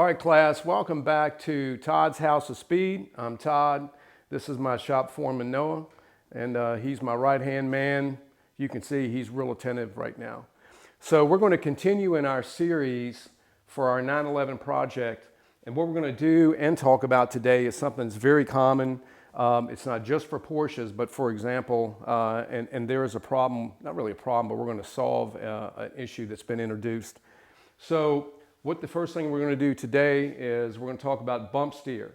All right, class, welcome back to Todd's House of Speed. I'm Todd. This is my shop foreman, Noah, and he's my right-hand man. You can see he's real attentive right now. So we're going to continue in our series for our 911 project. And what we're going to do and talk about today is something that's very common. It's not just for Porsches, but for example, and there is a problem, not really a problem, but we're going to solve an issue that's been introduced. So what the first thing we're going to do today is we're going to talk about bump steer.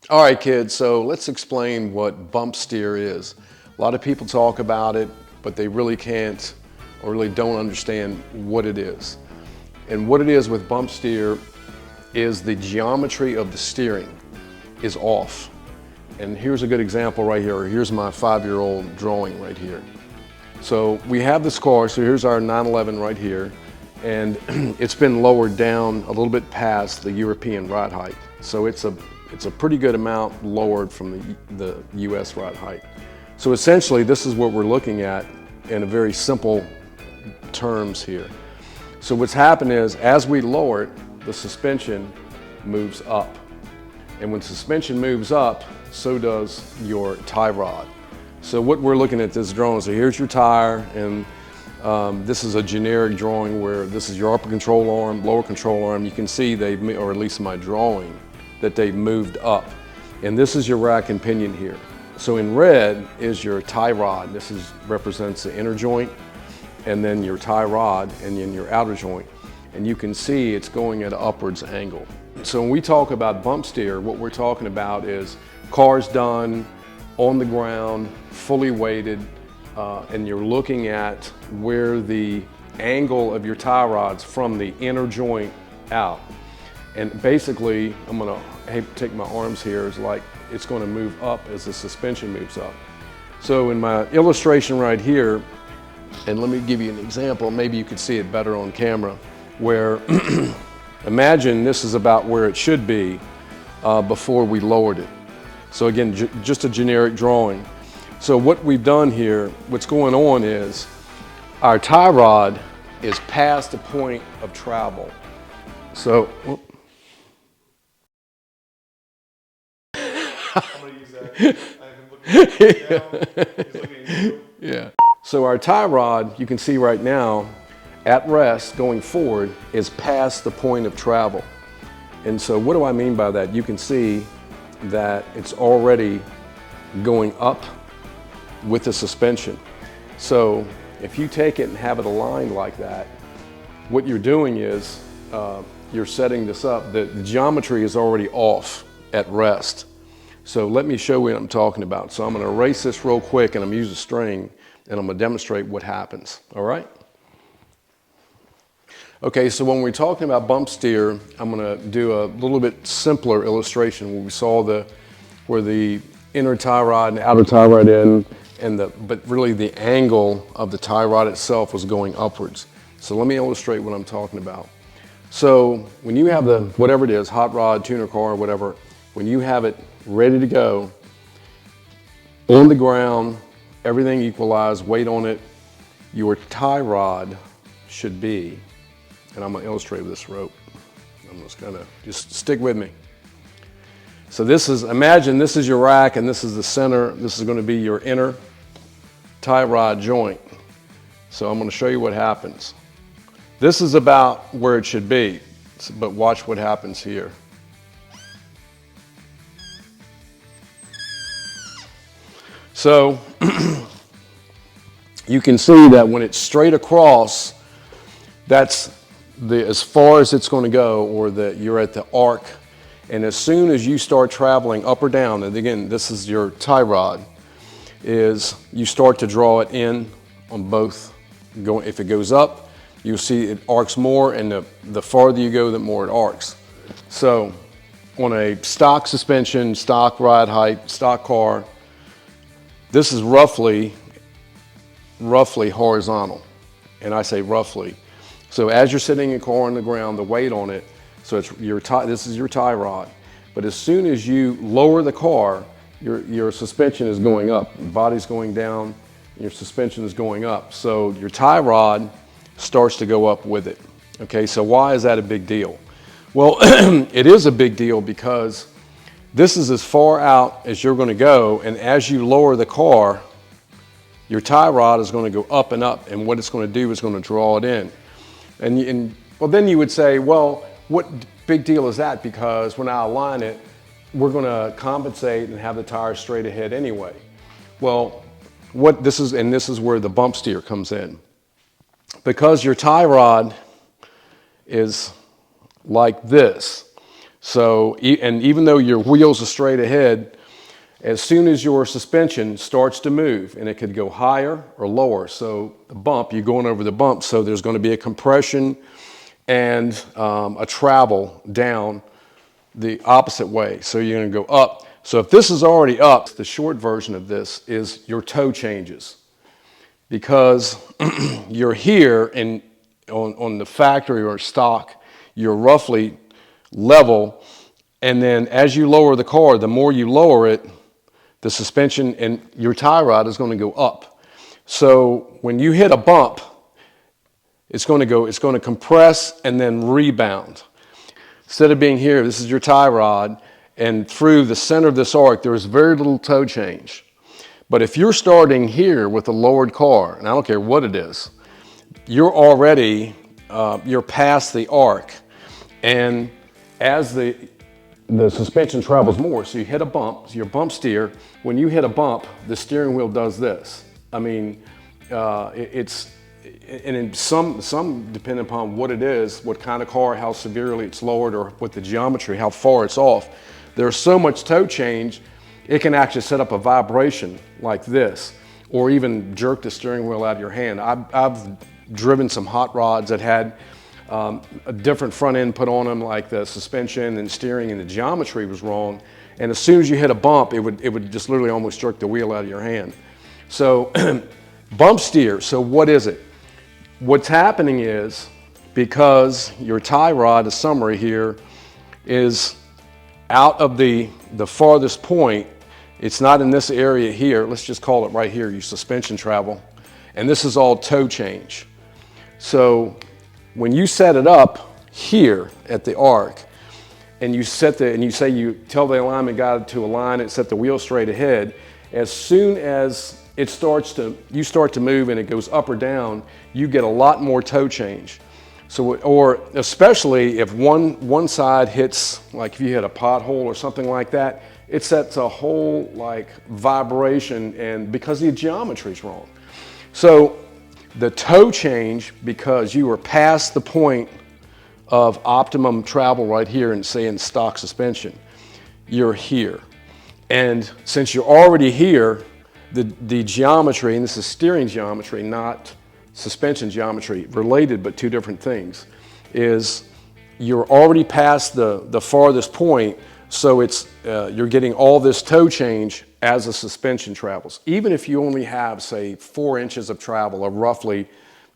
All right, kids, so let's explain what bump steer is. A lot of people talk about it, but they really can't or really don't understand what it is. And what it is with bump steer is the geometry of the steering is off. And here's a good example right here. Here's my 5-year-old drawing right here. So we have this car, so here's our 911 right here, and it's been lowered down a little bit past the European ride height. So it's a pretty good amount lowered from the US ride height. So essentially, this is what we're looking at in a very simple terms here. So what's happened is, as we lower it, the suspension moves up. And when suspension moves up, so does your tie rod. So what we're looking at this drawing, so here's your tire, and this is a generic drawing where this is your upper control arm, lower control arm. You can see or at least in my drawing, that they've moved up. And this is your rack and pinion here. So in red is your tie rod. This represents the inner joint, and then your tie rod, and then your outer joint. And you can see it's going at an upwards angle. So when we talk about bump steer, what we're talking about is cars done on the ground, fully weighted, and you're looking at where the angle of your tie rod's from the inner joint out. And basically, I'm gonna take my arms here, is like it's gonna move up as the suspension moves up. So in my illustration right here, and let me give you an example, maybe you could see it better on camera, where imagine this is about where it should be before we lowered it. So again, just a generic drawing. So what we've done here, what's going on is our tie rod is past the point of travel. So, I'm gonna use that. I've been looking down. He's looking at you. Yeah. So our tie rod, you can see right now, at rest going forward, is past the point of travel. And so what do I mean by that? You can see that it's already going up with the suspension. So if you take it and have it aligned like that, what you're doing is you're setting this up. The geometry is already off at rest. So let me show you what I'm talking about. So I'm going to erase this real quick, and I'm using a string, and I'm going to demonstrate what happens. All right? Okay, so when we're talking about bump steer, I'm going to do a little bit simpler illustration where we saw where the inner tie rod and the outer tie rod in, but really the angle of the tie rod itself was going upwards. So let me illustrate what I'm talking about. So when you have whatever it is, hot rod, tuner car, whatever, when you have it ready to go, on the ground, everything equalized, weight on it, your tie rod should be, and I'm gonna illustrate with this rope. I'm just gonna, stick with me. So imagine this is your rack and this is the center. This is gonna be your inner tie rod joint. So I'm gonna show you what happens. This is about where it should be, but watch what happens here. So you can see that when it's straight across, that's as far as it's going to go, or you're at the arc. And as soon as you start traveling up or down, and again, this is your tie rod, is you start to draw it in on both. If it goes up, you'll see it arcs more, and the farther you go, the more it arcs. So on a stock suspension, stock ride height, stock car, this is roughly roughly horizontal. And I say roughly. So as you're sitting in your car on the ground, the weight on it, so it's this is your tie rod. But as soon as you lower the car, your suspension is going up. Your body's going down, your suspension is going up. So your tie rod starts to go up with it. Okay, so why is that a big deal? Well, it is a big deal because this is as far out as you're going to go, and as you lower the car, your tie rod is going to go up and up, and what it's going to do is going to draw it in. And well, then you would say, well, what big deal is that? Because when I align it, we're going to compensate and have the tires straight ahead anyway. Well, this is where the bump steer comes in. Because your tie rod is like this, so, and even though your wheels are straight ahead, as soon as your suspension starts to move, and it could go higher or lower, so the bump, you're going over the bump, so there's going to be a compression and a travel down the opposite way. So you're going to go up. So if this is already up, the short version of this is your toe changes. Because you're here and on the factory or stock, you're roughly level, and then as you lower the car, the more you lower it, the suspension and your tie rod is going to go up. So when you hit a bump, it's going to compress and then rebound. Instead of being here, this is your tie rod, and through the center of this arc, there is very little toe change. But if you're starting here with a lowered car, and I don't care what it is, you're already, you're past the arc. And as the suspension travels more, so you hit a bump, so your bump steer, when you hit a bump, the steering wheel does this. I mean, and in some depending upon what it is, what kind of car, how severely it's lowered, or what the geometry, how far it's off, there's so much toe change, it can actually set up a vibration like this, or even jerk the steering wheel out of your hand. I've driven some hot rods that had a different front end put on them, like the suspension and steering, and the geometry was wrong. And as soon as you hit a bump, it would just literally almost jerk the wheel out of your hand. So bump steer, so what is it? What's happening is, because your tie rod, the summary here, is out of the farthest point, it's not in this area here, let's just call it right here, your suspension travel, and this is all toe change. So when you set it up here at the arc, and you tell the alignment guy to align it, set the wheel straight ahead, as soon as you start to move and it goes up or down, you get a lot more toe change. So, or especially if one side hits, like if you hit a pothole or something like that, it sets a whole like vibration, and because the geometry is wrong. So the toe change, because you are past the point of optimum travel right here, and say in stock suspension, you're here. And since you're already here, the geometry, and this is steering geometry, not suspension geometry, related but two different things, is you're already past the farthest point, so it's you're getting all this toe change as the suspension travels. Even if you only have, say, 4 inches of travel, or roughly,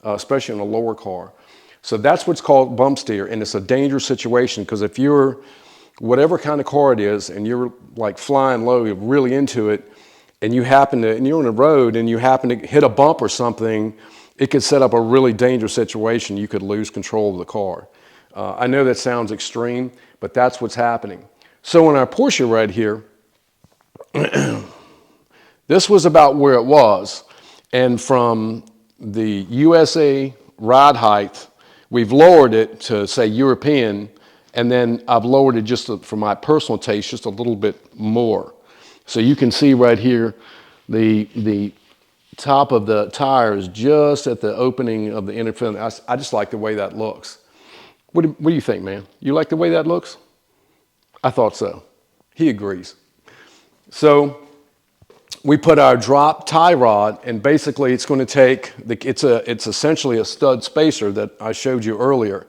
especially in a lower car. So that's what's called bump steer, and it's a dangerous situation, because if you're, whatever kind of car it is, and you're like flying low, you're really into it, and you're on the road and you happen to hit a bump or something, it could set up a really dangerous situation. You could lose control of the car. I know that sounds extreme, but that's what's happening. So in our Porsche right here, this was about where it was, and from the USA ride height, we've lowered it to, say, European, and then I've lowered it just for my personal taste, just a little bit more. So you can see right here, the top of the tire is just at the opening of the inner fender. I just like the way that looks. What do you think, man? You like the way that looks? I thought so. He agrees. So we put our drop tie rod, and basically it's going to take, it's essentially a stud spacer that I showed you earlier.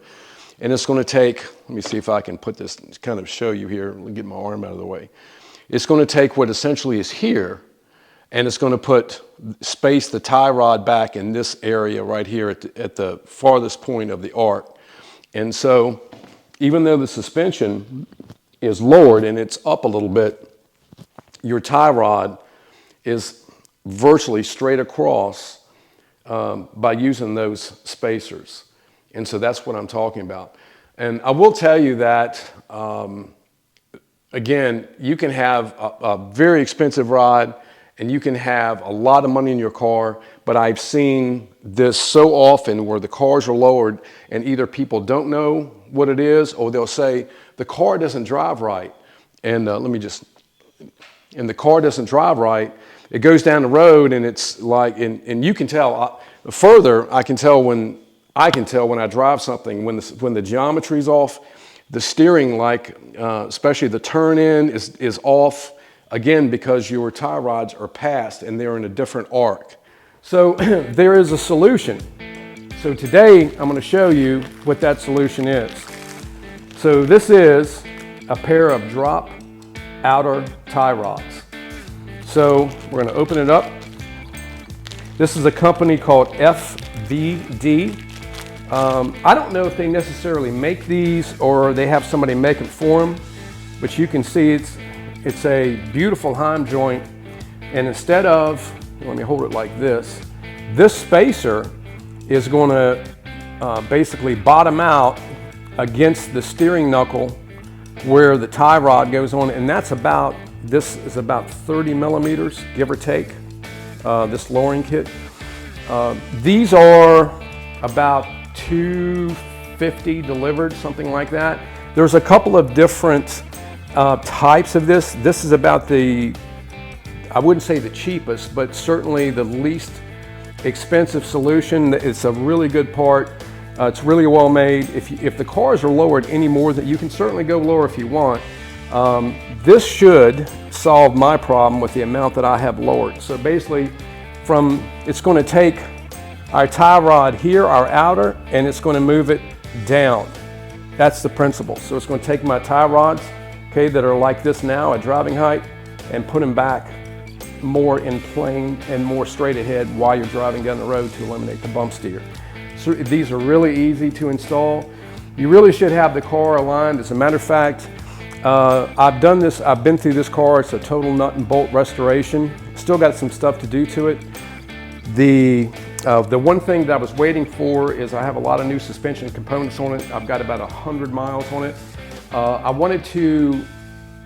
And it's going to take, let me see if I can put this, kind of show you here, get my arm out of the way. It's going to take what essentially is here, and it's going to space the tie rod back in this area right here at the farthest point of the arc. And so even though the suspension is lowered and it's up a little bit, your tie rod is virtually straight across by using those spacers. And so that's what I'm talking about. And I will tell you that, again, you can have a very expensive rod and you can have a lot of money in your car, but I've seen this so often where the cars are lowered and either people don't know what it is or they'll say, the car doesn't drive right. And and the car doesn't drive right. It goes down the road and it's like, and you can tell, further, I can tell when I drive something, when the geometry's off, the steering, especially the turn in is off, again, because your tie rods are passed and they're in a different arc. So there is a solution. So today I'm going to show you what that solution is. So this is a pair of drop outer tie rods. So we're going to open it up. This is a company called FVD. I don't know if they necessarily make these or they have somebody make them for them, but you can see it's a beautiful heim joint, and instead of, let me hold it like this spacer is going to basically bottom out against the steering knuckle where the tie rod goes on, and this is about 30 millimeters, give or take, this lowering kit. These are about $250 delivered, something like that. There's a couple of different types of this. This is about I wouldn't say the cheapest, but certainly the least expensive solution. It's a really good part. It's really well made. If the cars are lowered any more, that you can certainly go lower if you want. This should solve my problem with the amount that I have lowered. So basically, it's going to take our tie rod here, our outer, and it's going to move it down. That's the principle. So it's going to take my tie rods, okay, that are like this now at driving height, and put them back more in plane and more straight ahead while you're driving down the road to eliminate the bump steer. So these are really easy to install. You really should have the car aligned. As a matter of fact, I've been through this car. It's a total nut and bolt restoration. Still got some stuff to do to it. The one thing that I was waiting for is I have a lot of new suspension components on it. I've got about 100 miles on it. I wanted to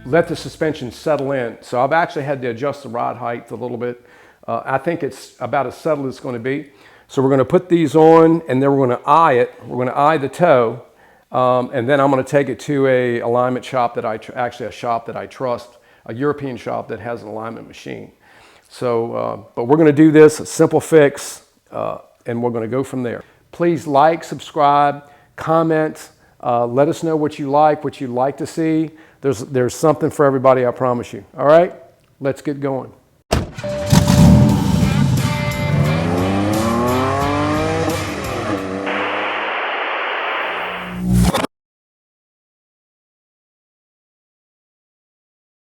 let the suspension settle in. So I've actually had to adjust the rod height a little bit. I think it's about as settled as it's going to be. So we're going to put these on, and then we're going to eye it. We're going to eye the toe, and then I'm going to take it to a alignment shop actually a shop that I trust, a European shop that has an alignment machine. So, but we're going to do this, a simple fix, and we're going to go from there. Please like, subscribe, comment, let us know what you'd like to see. There's something for everybody, I promise you. All right, let's get going.